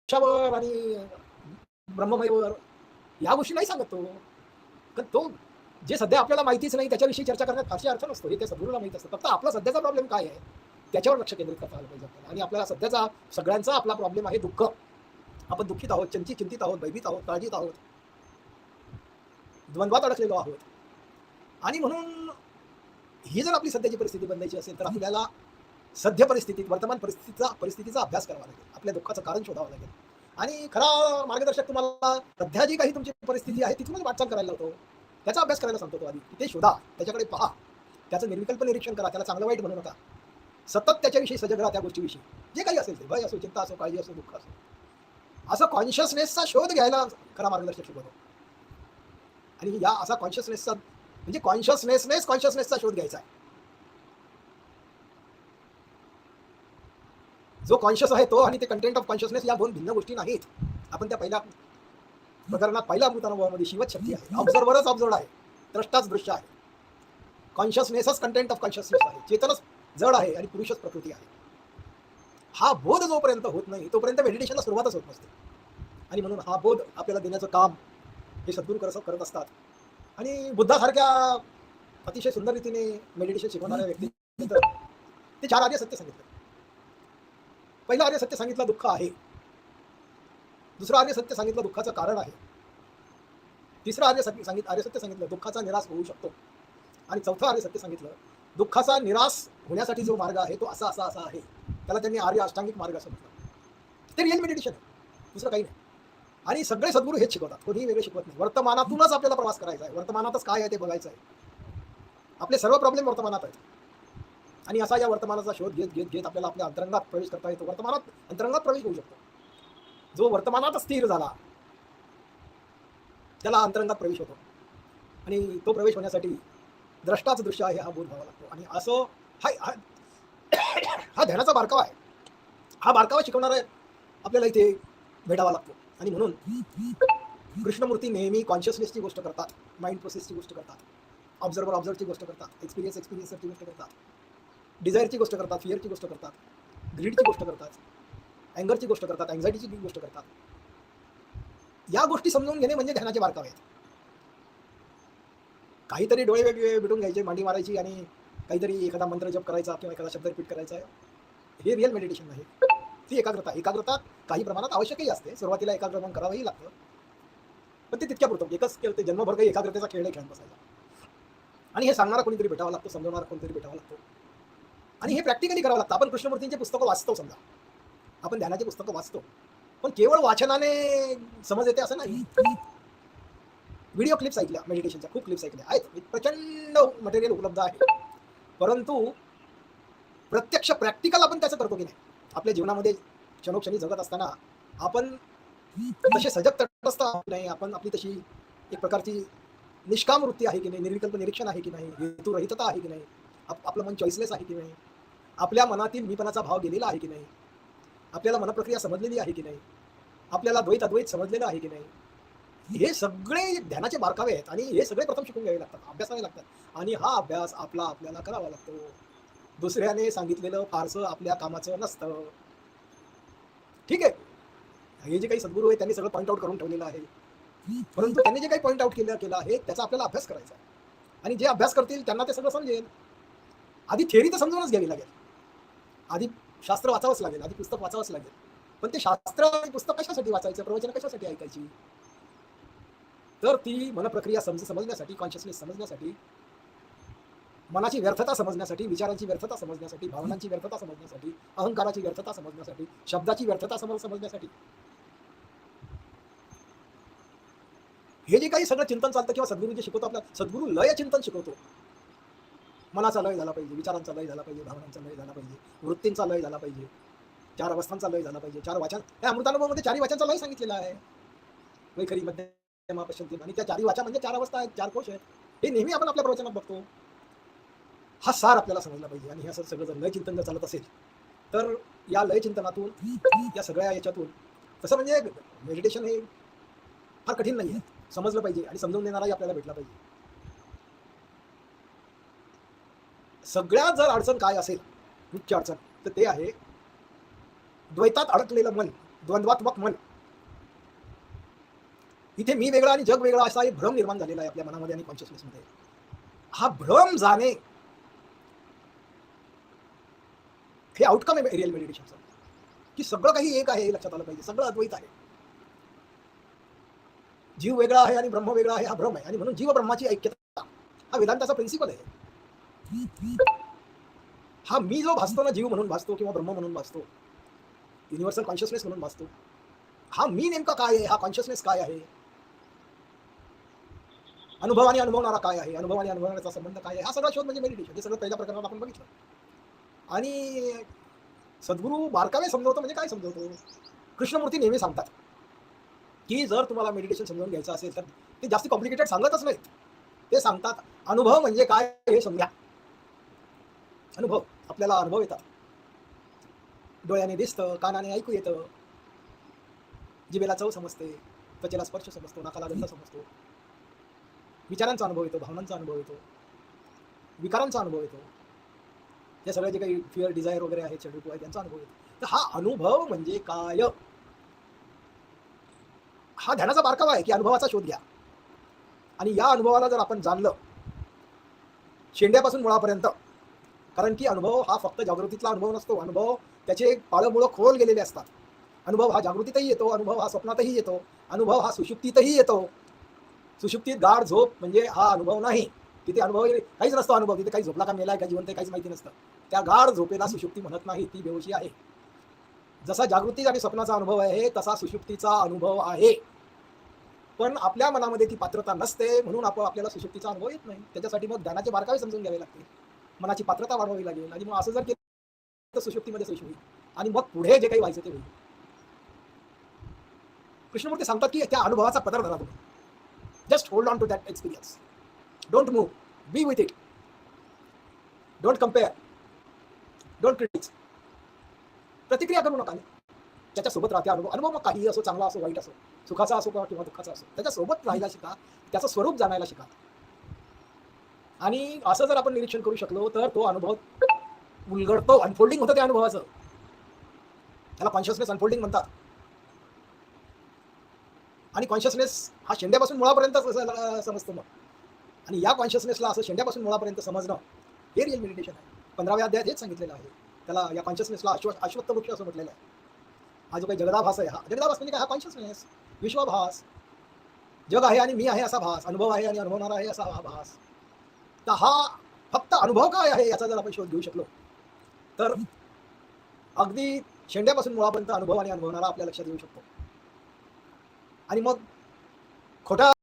मोक्षावर आणि ब्रह्ममयवर या गोष्टी नाही सांगत तो. तर तो जे सध्या आपल्याला माहितीच नाही त्याच्याविषयी चर्चा करण्यात फारशी अर्थ नसतो. हे त्या सद्गुरूला माहित असतं. फक्त आपला सध्याचा प्रॉब्लेम काय आहे त्याच्यावर लक्ष केंद्रित करता आलं पाहिजे आपल्याला. आणि आपल्याला सध्याचा सगळ्यांचा आपला प्रॉब्लेम आहे दुःख. आपण दुःखित आहोत, चिंतित आहोत, भयभीत आहोत, काळजीत आहोत, द्वंद्वात अडकलेलो आहोत. आणि म्हणून ही जर आपली सध्याची परिस्थिती बदलायची असेल तर आपल्याला सध्या परिस्थितीत वर्तमान परिस्थितीचा अभ्यास करावा लागेल. आपल्या दुःखाचं कारण शोधावं लागेल. आणि खरा मार्गदर्शक तुम्हाला सध्या जी काही तुमची परिस्थिती आहे तिथूनच वाटचाल करायला लावतो. त्याचा अभ्यास करायला सांगतो तो आधी. ते शोधा, त्याच्याकडे पहा, त्याचं निर्विकल्प निरीक्षण करा, त्याला चांगलं वाईट म्हणू नका. सतत त्याच्याविषयी सजग राहा. त्या गोष्टीविषयी जे काही असेल ते, भय असो, चिंता असो, काळजी असो, दुःख असो, असं कॉन्शियसनेसचा शोध घ्यायला खरा मार्गदर्शक शिकवतो. आणि या असा कॉन्शियसनेसचा म्हणजे कॉन्शियसनेसचा शोध घ्यायचा आहे. जो कॉन्शियस आहे तो आणि ते कंटेंट ऑफ कॉन्शियसनेस या दोन भिन्न गोष्टी नाहीत. आपण त्या पहिल्या प्रकरणात पहिल्या अमृतानुभवामध्ये शिवच शक्ती आहे. ऑब्झर्वरच ऑब्झर्ड आहे, द्रष्टाच दृश्य आहे. कॉन्शियसनेसच कंटेंट ऑफ कॉन्शियसनेस आहे. चेतनच जड आहे आणि पुरुषच प्रकृती आहे. हा बोध जोपर्यंत होत नाही तोपर्यंत मेडिटेशनला सुरुवातच होत नसते. आणि म्हणून हा बोध आपल्याला देण्याचं काम हे सद्गुरू करत असतात. आणि बुद्धासारख्या अतिशय सुंदर रीतीने मेडिटेशन शिकवणाऱ्या व्यक्ती ते 4 आर्य सत्य सांगितलं. पहिलं आर्य सत्य सांगितलं दुःख आहे. दुसरं आर्य सत्य सांगितलं दुःखाचं कारण आहे. तिसरं आर्य सत्य सांगितलं दुःखाचा निराश होऊ शकतो. आणि चौथं आर्य सत्य सांगितलं दुःखाचा निराश होण्यासाठी जो मार्ग आहे तो असा आहे. त्याला त्यांनी आर्य अष्टांगिक मार्ग असं म्हटलं. ते रिअल मेडिटेशन आहे, दुसरं काही नाही. आणि सगळे सद्गुरू हेच शिकवतात, कोणीही वेगळे शिकवत नाही. वर्तमानातूनच आपल्याला प्रवास करायचा आहे. वर्तमानातच काय आहे ते बघायचं आहे. आपले सर्व प्रॉब्लेम वर्तमानात आहेत. आणि असा या वर्तमानाचा शोध घेत घेत घेत आपल्याला आपल्या अंतरंगात प्रवेश करता येतो. अंतरंगात प्रवेश होऊ शकतो. जो वर्तमानात स्थिर झाला त्याला अंतरंगात प्रवेश होतो. आणि तो प्रवेश होण्यासाठी द्रष्टाच दृश्य आहे हा बोध व्हावा लागतो. आणि असं हा ध्यानाचा बारकावा आहे. हा बारकावा शिकवणारा आपल्याला इथे भेटावा लागतो. आणि म्हणून कृष्णमूर्ती नेहमी कॉन्शियसनेसची गोष्ट करतात, माइंड प्रोसेसची गोष्ट करतात, ऑब्झर्वरची गोष्ट करतात, एक्सपिरियन्सरची गोष्ट करतात, डिझायरची गोष्ट करतात, फिअरची गोष्ट करतात, ग्रीडची गोष्ट करतात, अँगरची गोष्ट करतात, अँझायटीची गोष्ट करतात. या गोष्टी समजून घेणे म्हणजे ध्यानाचे बारकावे आहेत. काहीतरी डोळे वेगळे भेटून घ्यायचे, मांडी मारायची आणि काहीतरी एखादा मंत्र जप करायचा किंवा एखादा शब्द रिपीट करायचा, हे रिअल मेडिटेशन नाही. ती एकाग्रता काही प्रमाणात आवश्यकही असते. सुरुवातीला एकाग्र करावंही लागतं, पण ते तितक्या पुरतं. एकच केलं ते जन्मभर काही एकाग्रतेचा खेळ खेळत बसायचा. आणि हे सांगणारा कोणीतरी भेटावा लागतो, समजवणारा कोणीतरी भेटावा लागतो. आणि हे प्रॅक्टिकली करावं लागतं. आपण कृष्णमूर्तींचे पुस्तकं वाचतो, समजा आपण ध्यानाचे पुस्तकं वाचतो, पण केवळ वाचनाने समज येते असं नाही. व्हिडिओ क्लिप्स ऐकल्या, मेडिटेशनच्या खूप क्लिप्स ऐकल्या आहेत, प्रचंड मटेरियल उपलब्ध आहे. परंतु प्रत्यक्ष प्रॅक्टिकल आपण त्याचं करतो की नाही? आपल्या जीवनामध्ये क्षणोक्षणी जगत असताना आपण तसे सजग तटस्थ आहोत नाही? आपण आपली तशी एक प्रकारची निष्काम वृत्ती आहे की नाही? निर्विकल्प निरीक्षण आहे की नाही? हेतुरहितता आहे की नाही? आपलं मन चॉईसलेस आहे की नाही? आपल्या मनातील मीपणाचा भाव गेलेला आहे की नाही? आपल्याला मनप्रक्रिया समजलेली आहे की नाही? आपल्याला द्वैत अद्वैत समजलेलं आहे की नाही? हे सगळे ध्यानाचे बारकावे आहेत. आणि हे सगळे प्रथम शिकून घ्यावे लागतात, अभ्यासावे लागतात. आणि हा अभ्यास आपल्याला करावा लागतो. दुसऱ्याने सांगितलेलं फारसं आपल्या कामाचं नसतं. ठीक आहे, हे जे काही सद्गुरू आहे त्यांनी सगळं पॉईंट आउट करून ठेवलेलं आहे. परंतु त्यांनी जे काही पॉईंट आउट केलं आहे त्याचा आपल्याला अभ्यास करायचा आहे. आणि जे अभ्यास करतील त्यांना ते सगळं समजेल. आधी थेअरी तर समजूनच घ्यावी लागेल. आधी शास्त्र वाचावंच लागेल, आधी पुस्तक वाचावंच लागेल. पण ते शास्त्र आणि पुस्तक कशासाठी वाचायचं, प्रवचन कशासाठी ऐकायची? तर ती मनप्रक्रिया समजण्यासाठी, कॉन्शियसनेस समजण्यासाठी, मनाची व्यर्थता समजण्यासाठी, विचारांची व्यर्थता समजण्यासाठी, भावनांची व्यर्थता समजण्यासाठी, अहंकाराची व्यर्थता समजण्यासाठी, शब्दाची व्यर्थता समजण्यासाठी. हे जे काही सगळं चिंतन चालतं किंवा सद्गुरू जे शिकवतो, आपला सद्गुरू लय चिंतन शिकवतो. मनाचा लय झाला पाहिजे, विचारांचा लय झाला पाहिजे, भावनांचा लय झाला पाहिजे, वृत्तींचा लय झाला पाहिजे, 4 अवस्थांचा लय झाला पाहिजे, 4 वाचा. या अमृतानुभवामध्ये 4 वाचांचा लय सांगितलेला आहे. वैखरी, मध्यमा, पश्चिम. आणि त्या 4 वाचा म्हणजे 4 अवस्था आहेत, 4 कोश आहेत. हे नेहमी आपण आपल्या प्रवचनात बघतो. हा सार आपल्याला समजला पाहिजे. आणि हे असं सगळं जर लय चिंतन जर चालत असेल तर या लय चिंतनातून, या सगळ्या याच्यातून तसं म्हणजे मेडिटेशन हे फार कठीण नाही आहे. समजलं पाहिजे आणि समजून देणाराही आपल्याला भेटला पाहिजे. सगळ्यात जर अडचण काय असेल, मुख्य अडचण, तर ते आहे द्वैतात अडकलेलं मन द्वंद्वात्मक मन, इथे मी वेगळा आणि जग वेगळा असा एक भ्रम निर्माण झालेला आहे आपल्या मनामध्ये आणि कॉन्शियसनेसमध्ये. हा भ्रम जाणे हे आउटकम आहे रिअल मेडिटेशनचं, की सगळं काही एक आहे हे लक्षात आलं पाहिजे, सगळं अद्वैत आहे. जीव वेगळा आहे आणि ब्रह्म वेगळा आहे हा भ्रम आहे, आणि म्हणून जीव ब्रह्माची ऐक्यता हा वेदांताचा प्रिन्सिपल आहे. हा मी जो भासतो ना, जीव म्हणून भासतो किंवा ब्रह्म म्हणून भासतो, युनिव्हर्सल कॉन्शियसनेस म्हणून भासतो, हा मी नेमका काय आहे, हा कॉन्शियसनेस काय आहे, अनुभव आणि अनुभवणारा काय आहे, अनुभव आणि अनुभवण्याचा संबंध काय आहे, हा सगळा शोध म्हणजे मेडिटेशन. हे सगळं पहिल्या प्रकरणात आपण बघितलं. आणि सद्गुरू बारकावे समजवतो म्हणजे काय समजवतो, कृष्णमूर्ती नेहमी सांगतात की जर तुम्हाला मेडिटेशन समजून घ्यायचं असेल तर ते जास्त कॉम्प्लिकेटेड सांगतच नाहीत. ते सांगतात अनुभव म्हणजे काय हे समजा. अनुभव, आपल्याला अनुभव येतात, डोळ्याने दिसतं, कानाने ऐकू येतं, जिभेला चव समजते, त्वचेला स्पर्श समजतो, नाकाला गंध समजतो, विचारांचा अनुभव येतो, भावनांचा अनुभव येतो, विकारांचा अनुभव येतो, हे सगळे जे काही फिअर डिझायर वगैरे आहेत, शेड्यूल आहे, त्यांचा अनुभव येतो. तर हा अनुभव म्हणजे काय, हा ध्यानाचा बारकावा आहे की अनुभवाचा शोध घ्या. आणि या अनुभवाला जर आपण जाणलं शेंड्यापासून मुळापर्यंत, कारण की अनुभव हा फक्त जागृतीतला अनुभव नसतो, अनुभव त्याचे पाळमुळं खोल गेलेले असतात. अनुभव हा जागृतीतही येतो, अनुभव हा स्वप्नातही येतो, अनुभव हा सुषुप्तीतही येतो. सुषुप्तीत गाढ झोप म्हणजे हा अनुभव नाही, तिथे अनुभव काहीच नसतो. अनुभव तिथे काही झोपला का मेलाय का जिवंत काहीच माहिती नसतं. त्या गाढ झोपेला सुषुप्ती म्हणत नाही, ती बेहोशी आहे. जसा जागृती आणि स्वप्नाचा अनुभव आहे तसा सुषुप्तीचा अनुभव आहे. पण आपल्या मनामध्ये ती पात्रता नसते, म्हणून आपल्याला सुषुप्तीचा अनुभव येत नाही. त्याच्यासाठी मग ज्ञानाचे बारकावे समजून घ्यावे लागते, मनाची पात्रता वाढवावी लागेल, आणि मग असं जर केलं तर सुषुप्तीमध्ये प्रवेश होईल आणि मग पुढे जे काही व्हायचं ते होईल. कृष्णमूर्ती सांगतात की त्या अनुभवाचा पदर धरा तुम्ही, just hold on to that experience, don't move, be with it, don't compare, don't critics, प्रतिक्रिया करू नका, त्याच्यासोबत राहते अनुभव. अनुभव मग काही असो, चांगला असो, वाईट असो, सुखाचा असो किंवा दुःखाचा असो, त्याच्यासोबत राहायला शिका, त्याचं स्वरूप जाणायला शिका. आणि असं जर आपण निरीक्षण करू शकलो तर तो अनुभव उलगडतो, अनफोल्डिंग होतं त्या अनुभवाचं. त्याला कॉन्शियसनेस अनफोल्डिंग म्हणतात. आणि कॉन्शियसनेस हा शेंड्यापासून मुळापर्यंत समजतो मग, आणि या कॉन्शियसनेसला असं शेंड्यापासून मुळापर्यंत समजणं हे रिअल मेडिटेशन आहे. 15व्या अध्यायात हेच सांगितलेलं आहे. त्याला या कॉन्शियसनेसला अश्वत्थ वृक्ष असं म्हटलेलं आहे. हा जो काही जगदाभास आहे, हा जगदाभास म्हणजे काय, हा कॉन्शियसनेस, विश्वभास, जग आहे आणि मी आहे असा भास, अनुभव आहे आणि अनुभवणारा आहे असा हा भास. तर हा फक्त अनुभव काय आहे याचा जर आपण शोध घेऊ शकलो तर अगदी शेंड्यापासून मुळापर्यंत अनुभव आणि अनुभवणारा आपल्या लक्षात येऊ शकतो. आणि मग खोटा